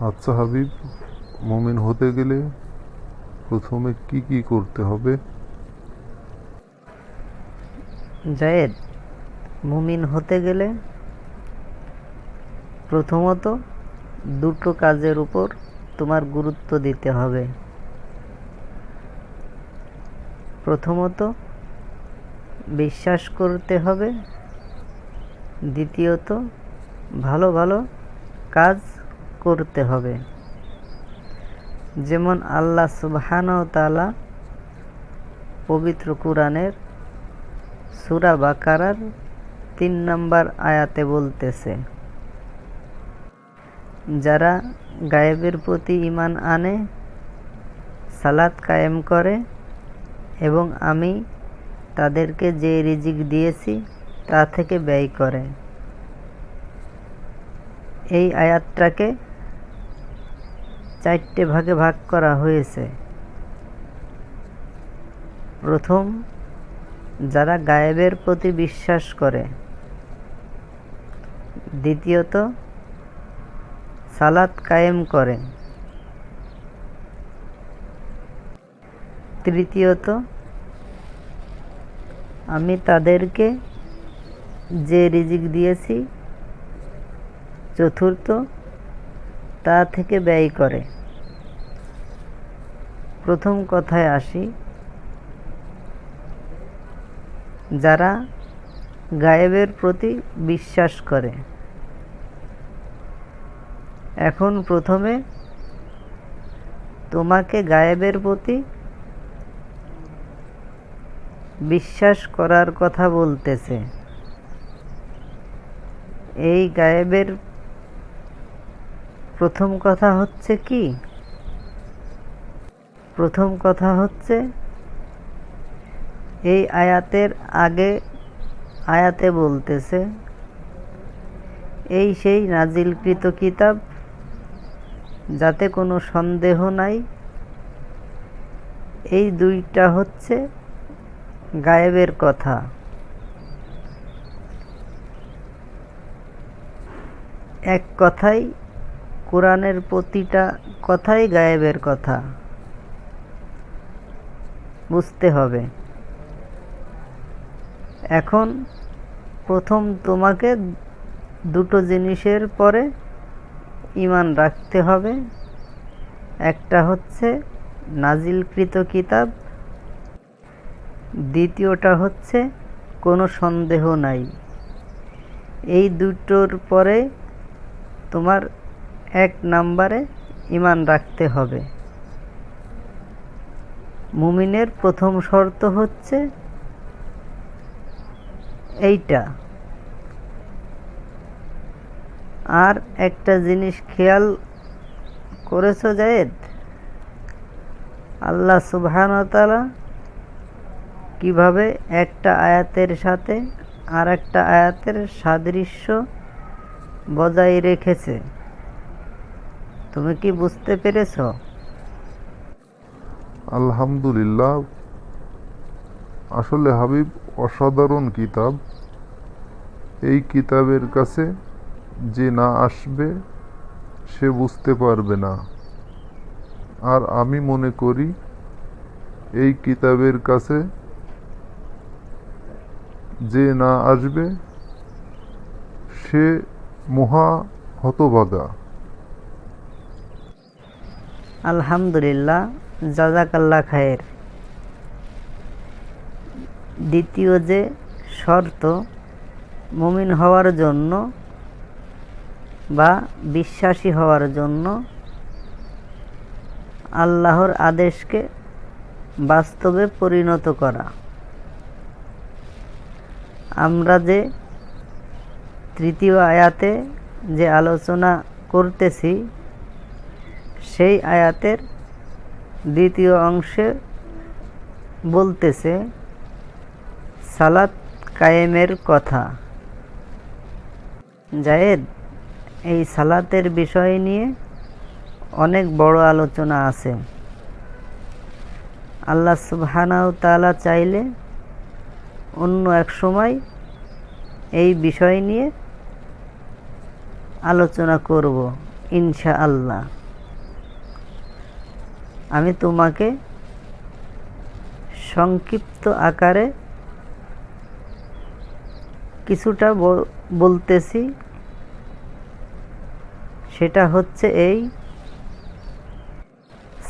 আচ্ছা হাবিব, মুমিন হতে গেলে প্রথমে কি কি করতে হবে? জায়েদ, মুমিন হতে গেলে প্রথমত দুটো কাজের উপর তোমার গুরুত্ব দিতে হবে। প্রথমত বিশ্বাস করতে হবে, দ্বিতীয়ত ভালো ভালো কাজ করতে হবে। যেমন আল্লাহ সুবহানাহু ওয়া তাআলা পবিত্র কুরআনের সূরা বাকারার ৩ নম্বর আয়াতে বলতেছে, যারা গায়েবের প্রতি ঈমান আনে, সালাত কায়েম করে এবং আমি তাদেরকে যে রিজিক দিয়েছি তা থেকে ব্যয় করে। এই আয়াতটাকে 4টে ভাগে ভাগ করা হয়েছে। প্রথম, যারা গায়েবের প্রতি বিশ্বাস করে। দ্বিতীয়ত, সালাত কায়েম করে। তৃতীয়ত, আমি তাদেরকে যে রিজিক দিয়েছি। চতুর্থ, তা থেকে ব্যয় করে। প্রথম কথায় আসি, যারা গায়েবের প্রতি বিশ্বাস করে। এখন প্রথমে তোমাকে গায়েবের প্রতি বিশ্বাস করার কথা বলতেছে। এই গায়েবের প্রথম কথা হচ্ছে কি? প্রথম কথা হচ্ছে এই আয়াতের আগে আয়াতে বলতেছে, এই সেই নাজিলকৃত কিতাব যাতে কোনো সন্দেহ নাই। এই দুইটা হচ্ছে গায়েবের কথা। এক কথাই কোরআনের প্রতিটা কথাই গায়েবের কথা, বুঝতে হবে। এখন প্রথম তোমাকে দুটো জিনিসের পরে ঈমান রাখতে হবে। একটা হচ্ছে নাজিলকৃত কিতাব, দ্বিতীয়টা হচ্ছে কোনো সন্দেহ নাই। এই দুটোর পরে তোমার 1 নম্বরে ঈমান রাখতে হবে। মুমিনের প্রথম শর্ত হচ্ছে এইটা। আর একটা জিনিস খেয়াল করেছো জায়েদ? আল্লাহ সুবহানাহু ওয়া তাআলা কিভাবে একটা আয়াতের সাথে আর একটা আয়াতের সাদৃশ্য বজায় রেখেছে, তুমি কি বুঝতে পেরেছো? আলহামদুলিল্লাহ। আসলে হাবিব অসাধারণ কিতাব। এই কিতাবের কাছে যে না আসবে সে বুঝতে পারবে না। আর আমি মনে করি এই কিতাবের কাছে যে না আসবে সে মহা হতভাগা। আলহামদুলিল্লাহ, জাযাকাল্লাহ খায়ের। দ্বিতীয় যে শর্ত মুমিন হওয়ার জন্য বা বিশ্বাসী হওয়ার জন্য, আল্লাহর আদেশকে বাস্তবে পরিণত করা। আমরা যে তৃতীয় আয়াতে যে আলোচনা করতেছি, সেই আয়াতের দ্বিতীয় অংশে বলতেছে সালাত কায়েমের কথা। জায়েদ, এই সালাতের বিষয় নিয়ে অনেক বড় আলোচনা আছে। আল্লাহ সুবহানাহু ওয়া তাআলা চাইলে অন্য এক সময় এই বিষয় নিয়ে আলোচনা করব ইনশাআল্লাহ। আমি তোমাকে সংক্ষিপ্ত আকারে কিছুটা বলতেছি, সেটা হচ্ছে এই: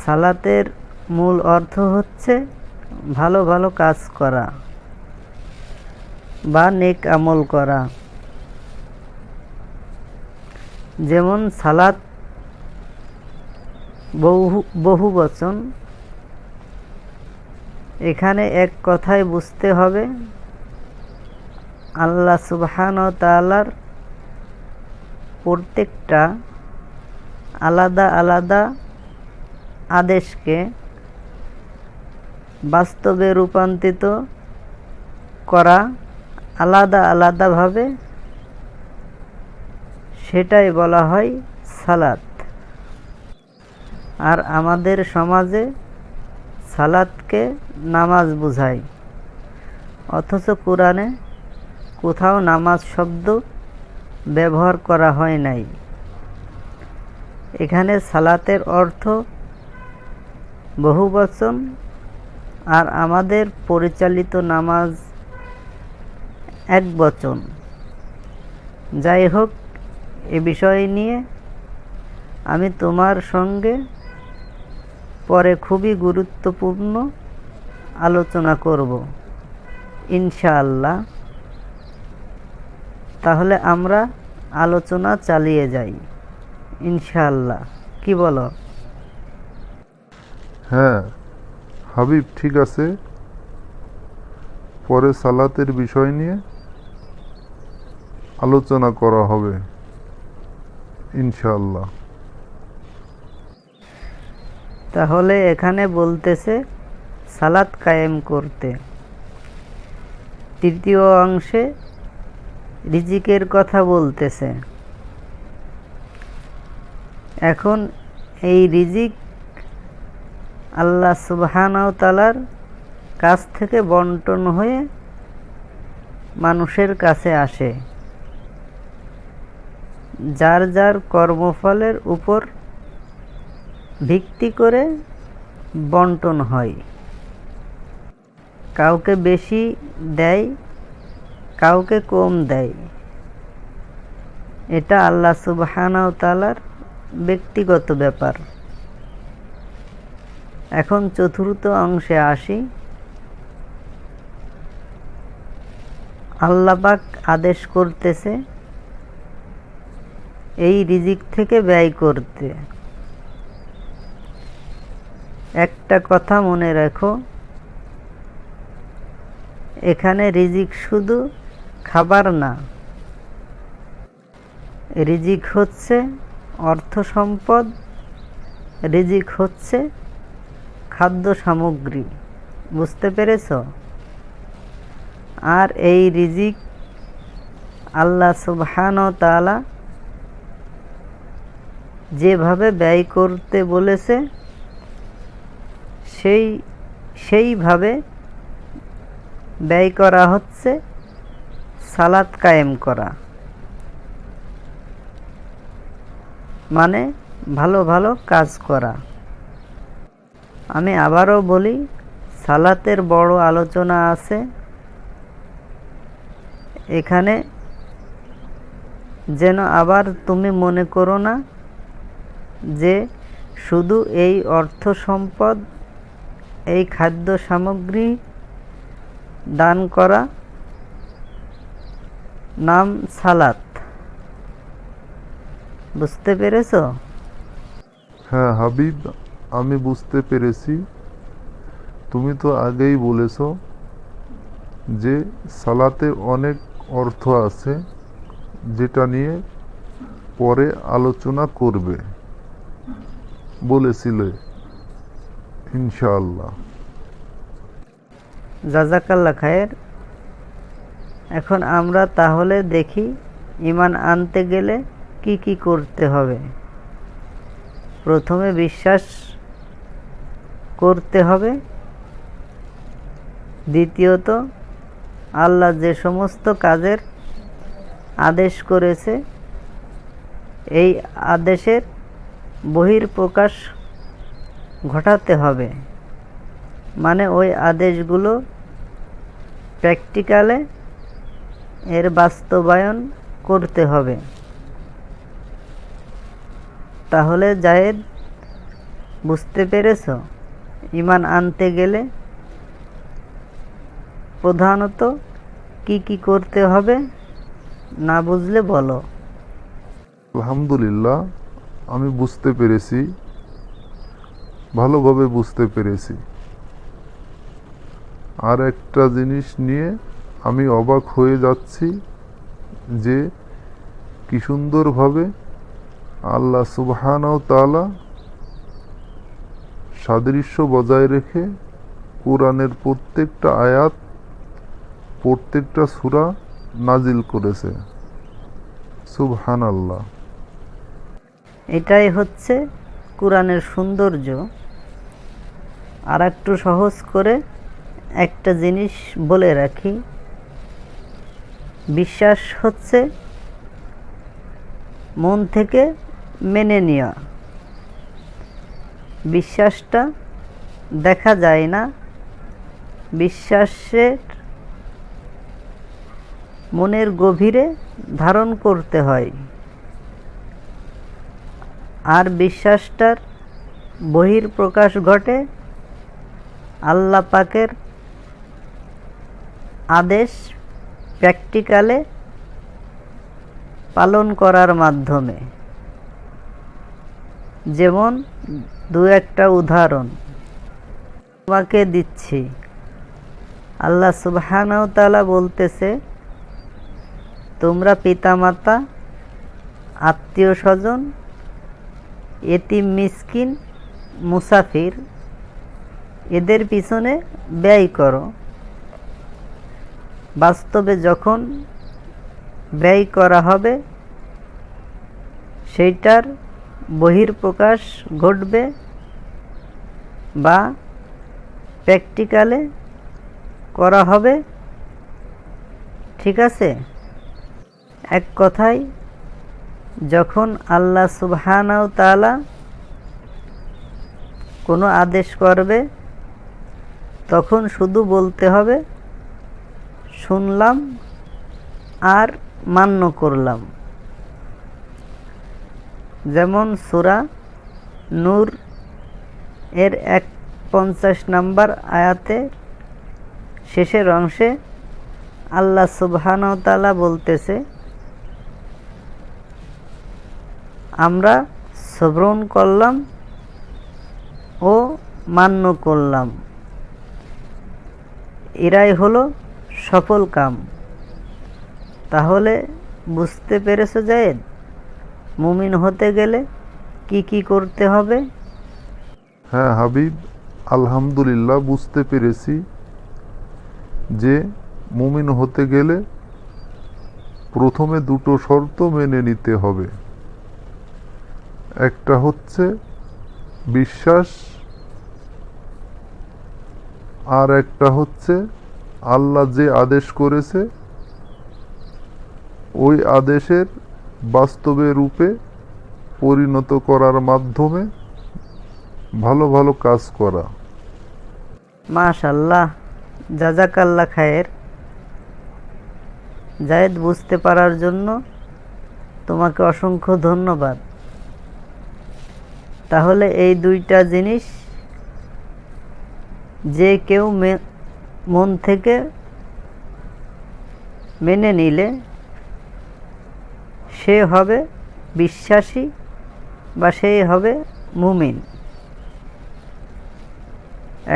সালাতের মূল অর্থ হচ্ছে ভালো ভালো কাজ করা বা নেক আমল করা। যেমন সালাত বহুবচন, এখানে এক কথায় বুঝতে হবে আল্লাহ সুবহানাহু ওয়া তাআলার প্রত্যেকটা আলাদা আলাদা আদেশকে বাস্তবে রূপান্তরিত করা আলাদা আলাদাভাবে, সেটাই বলা হয় সালাত। আর আমাদের সমাজে সালাতকে নামাজ বোঝায়, অথচ কোরআনে কোথাও নামাজ শব্দ ব্যবহার করা হয় নাই। এখানে সালাতের অর্থ বহুবচন, আর আমাদের পরিচালিত নামাজ একবচন। যাই হোক, এ বিষয় নিয়ে আমি তোমার সঙ্গে পরে খুবই গুরুত্বপূর্ণ আলোচনা করব ইনশাআল্লাহ। তাহলে আমরা আলোচনা চালিয়ে যাই ইনশাআল্লাহ। কি বলো? হ্যাঁ হাবিব, ঠিক আছে, পরে সালাতের বিষয় নিয়ে আলোচনা করা হবে ইনশাআল্লাহ। তাহলে এখানে বলতেছে সালাত কায়েম করতে। তৃতীয় অংশে রিজিকের কথা বলতেছে। এখন এই রিজিক আল্লাহ সুবহানাহু ওয়া তাআলার কাছ থেকে বন্টন হয়ে মানুষের কাছে আসে, যার যার কর্মফলের উপর ভিত্তি করে বন্টন হয়। কাউকে বেশি দেয়, কাউকে কম দেয়। এটা আল্লাহ সুবহানাহু ওয়া তাআলার ব্যক্তিগত ব্যাপার। এখন চতুর্থ অংশে আসি। আল্লাহ পাক আদেশ করতেছে এই রিজিক থেকে ব্যয় করতে। একটা কথা মনে রাখো, এখানে রিজিক শুধু খাবার না, রিজিক হচ্ছে অর্থ সম্পদ, রিজিক হচ্ছে খাদ্য সামগ্রী। বুঝতে পেরেছ? আর এই রিজিক আল্লাহ সুবহানাহু ওয়া তাআলা যেভাবে ব্যয় করতে বলেছে সেইভাবে ব্যয় করা হচ্ছে সালাত কায়েম করা, মানে ভালো ভালো কাজ করা। আমি আবারও বলি, সালাতের বড় আলোচনা আছে এখানে। যেন আবার তুমি মনে করো না যে শুধু এই অর্থ সম্পদ, এই খাদ্য সামগ্রী দান করা নাম সালাত। বুঝতে পেরেছ? হ্যাঁ হাবিব, আমি বুঝতে পেরেছি। তুমি তো আগেই বলেছ যে সালাতে অনেক অর্থ আছে, যেটা নিয়ে পরে আলোচনা করবে বলেছিলে ইনশাআল্লাহ। জাযাকাল্লাহ খায়ের। এখন আমরা তাহলে দেখি ঈমান আনতে গেলে কি কি করতে হবে। প্রথমে বিশ্বাস করতে হবে। দ্বিতীয়ত, আল্লাহ যে সমস্ত কাজের আদেশ করেছে এই আদেশের বহিঃপ্রকাশ ঘটাতে হবে, মানে ওই আদেশগুলো প্র্যাকটিক্যালে এর বাস্তবায়ন করতে হবে। তাহলে জায়েদ, বুঝতে পেরেছ ঈমান আনতে গেলে প্রধানত কি কি করতে হবে? না বুঝলে বলো। আলহামদুলিল্লাহ, আমি বুঝতে পেরেছি, ভালোভাবে বুঝতে পেরেছি। আর একটা জিনিস নিয়ে আমি অবাক হয়ে যাচ্ছি যে কি সুন্দরভাবে আল্লাহ সুবহানাহু ওয়া তাআলা সাদৃশ্য বজায় রেখে কোরআনের প্রত্যেকটা আয়াত, প্রত্যেকটা সূরা নাজিল করেছে। সুবহানাল্লাহ। এটাই হচ্ছে কোরআনের সৌন্দর্য। আর একটু সহজ করে একটা জিনিস বলে রাখি, বিশ্বাস হচ্ছে মন থেকে মেনে নেওয়া। বিশ্বাসটা দেখা যায় না, বিশ্বাসের মনের গভীরে ধারণ করতে হয়। আর বিশ্বাসটার বহিঃপ্রকাশ ঘটে আল্লাহ পাকের আদেশ প্র্যাকটিক্যালে পালন করার মাধ্যমে। যেমন দু একটা উদাহরণ তোমাকে দিচ্ছি। আল্লাহ সুবহানাহু ওয়া তাআলা বলতেছে, তোমরা পিতামাতা, আত্মীয় স্বজন, এতিম মিসকিন, মুসাফির এদের পিছনে ব্যয় করো। বাস্তবে যখন ব্যয় করা হবে সেইটার বহিঃপ্রকাশ ঘটবে বা প্র্যাকটিক্যালে করা হবে। ঠিক আছে? এক কথায়, যখন আল্লাহ সুবহানাহু ওয়া তাআলা কোনো আদেশ করবে তখন শুধু বলতে হবে শুনলাম আর মান্য করলাম। যেমন সূরা নূর এর 51 নম্বর আয়াতে শেষের অংশে আল্লাহ সুবহানাহু ওয়া তাআলা বলতেছে, আমরা শ্রবণ করলাম ও মান্য করলাম, এরাই হলো সফল কাম। তাহলে বুঝতে পেরেছো জায়েদ, মুমিন হতে গেলে কি কি করতে হবে? হ্যাঁ হাবিব, আলহামদুলিল্লাহ বুঝতে পেরেছি যে মুমিন হতে গেলে প্রথমে দুটো শর্ত মেনে নিতে হবে। একটা হচ্ছে বিশ্বাস, আর একটা হচ্ছে আল্লাহ যে আদেশ করেছে ওই আদেশের বাস্তবে রূপে পরিণত করার মাধ্যমে ভালো ভালো কাজ করা। মাশাআল্লাহ, জাযাকাল্লাহ খায়ের। জায়েদ, বুঝতে পারার জন্য তোমাকে অসংখ্য ধন্যবাদ। তাহলে এই দুইটা জিনিস যে কেউ মন থেকে মেনে নিলে সে হবে বিশ্বাসী বা সে হবে মুমিন।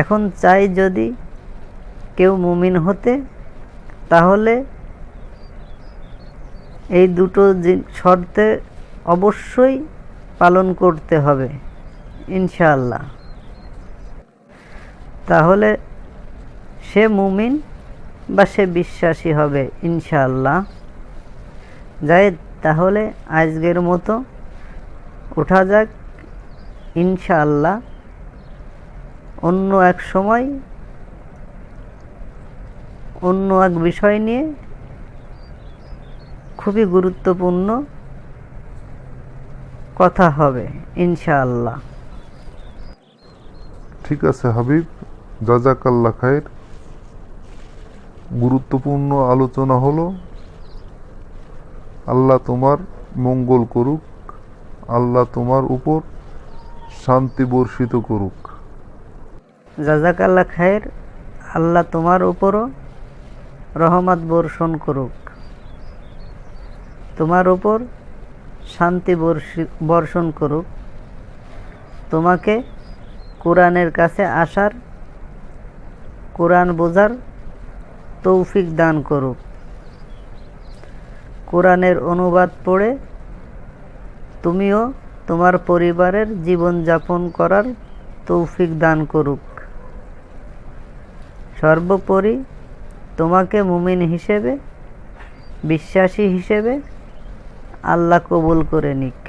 এখন চাই যদি কেউ মুমিন হতে, তাহলে এই দুটো শর্তে অবশ্যই পালন করতে হবে ইনশাআল্লাহ। তাহলে সে মুমিন বা সে বিশ্বাসী হবে ইনশাআল্লাহ। জায়েদ, তাহলে আজকের মতো ওঠা যাক ইনশাআল্লাহ। অন্য এক সময় অন্য এক বিষয় নিয়ে খুবই গুরুত্বপূর্ণ কথা হবে ইনশাআল্লাহ। ঠিক আছে হাবিব, জাজাকাল্লাহ খায়ের। গুরুত্বপূর্ণ আলোচনা হলো। আল্লাহ তোমার মঙ্গল করুক, আল্লাহ তোমার উপর শান্তি বর্ষিত করুক। জাজাকাল্লাহ খায়ের। আল্লাহ তোমার উপরও রহমত বর্ষণ করুক, তোমার উপর শান্তি বর্ষণ করুক, তোমাকে কোরআনের কাছে আসার, কোরআন বোঝার তৌফিক দান করুক, কোরআনের অনুবাদ পড়ে তুমিও তোমার পরিবারের জীবন যাপন করার তৌফিক দান করুক। সর্বোপরি তোমাকে মুমিন হিসেবে, বিশ্বাসী হিসেবে আল্লাহ কবুল করে নিক।